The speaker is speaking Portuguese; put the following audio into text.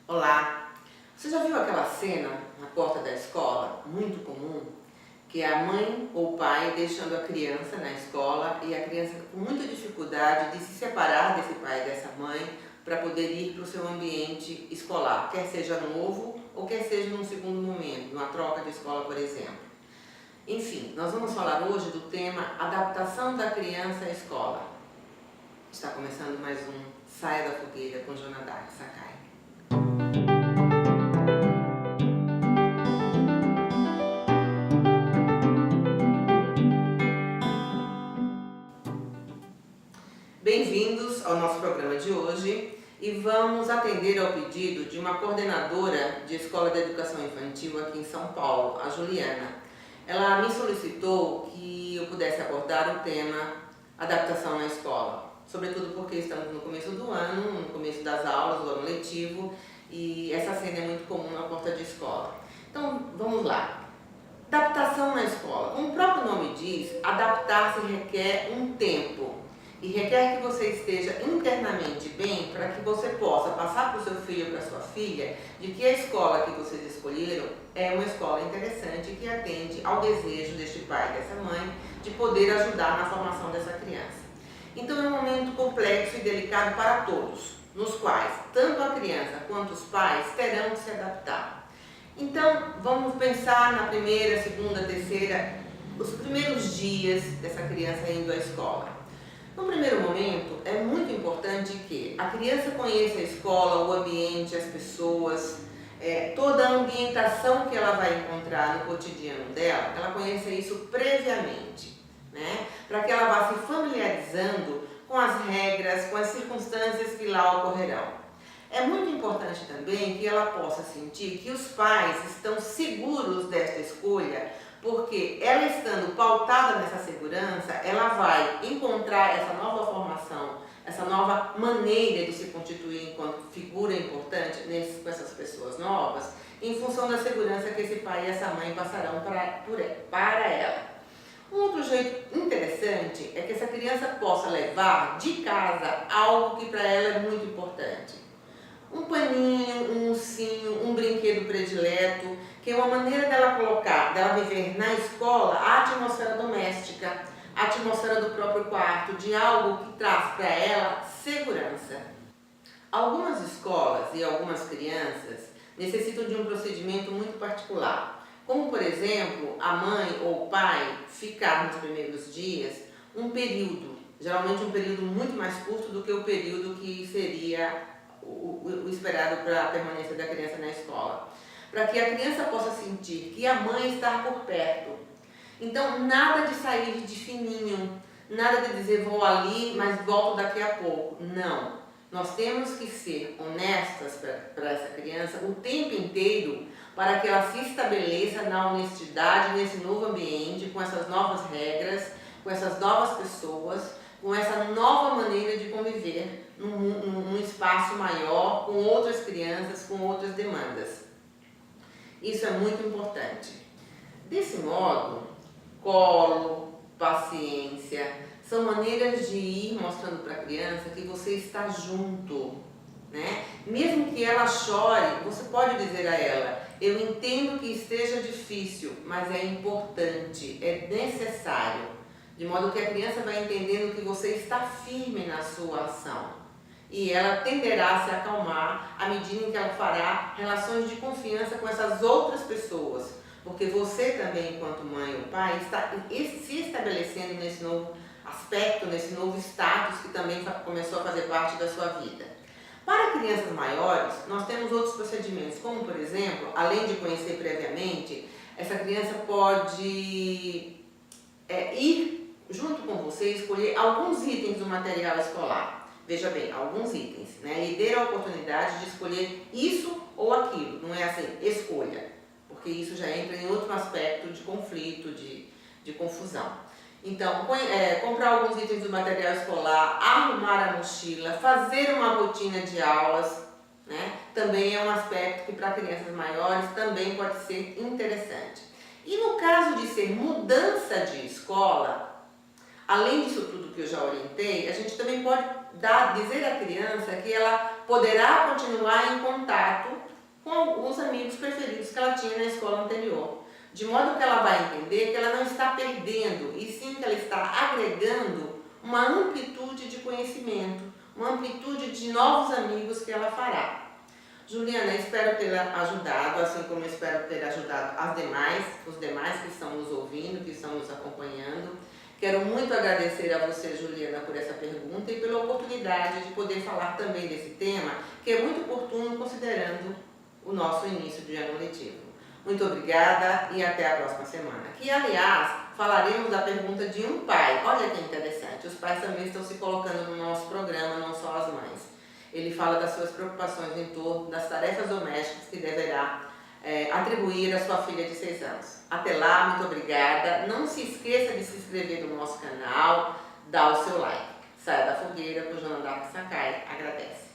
Olá! Você já viu aquela cena na porta da escola, muito comum, que é a mãe ou o pai deixando a criança na escola e a criança com muita dificuldade de se separar desse pai e dessa mãe para poder ir para o seu ambiente escolar, quer seja novo ou quer seja num segundo momento, numa troca de escola, por exemplo. Enfim, nós vamos falar hoje do tema adaptação da criança à escola. Está começando mais um Saia da Fogueira com Jonadab Sakai. Bem-vindos ao nosso programa de hoje e vamos atender ao pedido de uma coordenadora de Escola de Educação Infantil aqui em São Paulo, a Juliana. Ela me solicitou que eu pudesse abordar o tema adaptação na escola, sobretudo porque estamos no começo do ano, no começo das aulas, do ano letivo, e essa cena é muito comum na porta de escola. Então, vamos lá. Adaptação na escola. Como o próprio nome diz, adaptar-se requer um tempo. E requer que você esteja internamente bem para que você possa passar para o seu filho ou para a sua filha de que a escola que vocês escolheram é uma escola interessante que atende ao desejo deste pai e dessa mãe de poder ajudar na formação dessa criança. Então é um momento complexo e delicado para todos, nos quais tanto a criança quanto os pais terão que se adaptar. Então vamos pensar na primeira, segunda, terceira, os primeiros dias dessa criança indo à escola. No primeiro momento, é muito importante que a criança conheça a escola, o ambiente, as pessoas, toda a ambientação que ela vai encontrar no cotidiano dela, ela conheça isso previamente, né? Para que ela vá se familiarizando com as regras, com as circunstâncias que lá ocorrerão. É muito importante também que ela possa sentir que os pais estão seguros desta escolha, porque ela estando pautada nessa segurança, ela vai encontrar essa nova formação, essa nova maneira de se constituir enquanto figura importante com essas pessoas novas, em função da segurança que esse pai e essa mãe passarão para ela. Um outro jeito interessante é que essa criança possa levar de casa algo que para ela é muito importante. Um paninho, um ursinho, um brinquedo predileto, que é uma maneira dela viver na escola a atmosfera doméstica, a atmosfera do próprio quarto, de algo que traz para ela segurança. Algumas escolas e algumas crianças necessitam de um procedimento muito particular, como por exemplo, a mãe ou o pai ficar nos primeiros dias um período, geralmente um período muito mais curto do que o período que seria o esperado para a permanência da criança na escola, para que a criança possa sentir que a mãe está por perto. Então, nada de sair de fininho, nada de dizer vou ali, mas volto daqui a pouco. Não. Nós temos que ser honestas para essa criança o tempo inteiro para que ela se estabeleça na honestidade nesse novo ambiente, com essas novas regras, com essas novas pessoas, com essa nova maneira de conviver num espaço maior, com outras crianças, com outras demandas. Isso é muito importante. Desse modo, colo, paciência, são maneiras de ir mostrando para a criança que você está junto, né? Mesmo que ela chore, você pode dizer a ela, eu entendo que esteja difícil, mas é importante, é necessário. De modo que a criança vai entendendo que você está firme na sua ação. E ela tenderá a se acalmar à medida em que ela fará relações de confiança com essas outras pessoas. Porque você também, enquanto mãe ou pai, está se estabelecendo nesse novo aspecto, nesse novo status que também começou a fazer parte da sua vida. Para crianças maiores, nós temos outros procedimentos, como por exemplo, além de conhecer previamente, essa criança pode ir junto com você escolher alguns itens do material escolar. Veja bem, alguns itens, né? Lhe dê a oportunidade de escolher isso ou aquilo, não é assim, escolha, porque isso já entra em outro aspecto de conflito, de confusão. Então, comprar alguns itens do material escolar, arrumar a mochila, fazer uma rotina de aulas, né? Também é um aspecto que para crianças maiores também pode ser interessante. E no caso de ser mudança de escola, além disso tudo que eu já orientei, a gente também pode dizer à criança que ela poderá continuar em contato com os amigos preferidos que ela tinha na escola anterior. De modo que ela vai entender que ela não está perdendo, e sim que ela está agregando uma amplitude de conhecimento, uma amplitude de novos amigos que ela fará. Juliana, espero ter ajudado, assim como espero ter ajudado os demais que estão nos ouvindo, que estão nos acompanhando. Quero muito agradecer a você, Juliana, por essa pergunta e pela oportunidade de poder falar também desse tema, que é muito oportuno considerando o nosso início de ano letivo. Muito obrigada e até a próxima semana. Que, aliás, falaremos da pergunta de um pai. Olha que interessante, os pais também estão se colocando no nosso programa, não só as mães. Ele fala das suas preocupações em torno das tarefas domésticas que deverá atribuir à sua filha de 6 anos. Até lá, muito obrigada. Não se esqueça de se inscrever no nosso canal, dar o seu like. Saia da fogueira, que o Joana Dark Sakai agradece.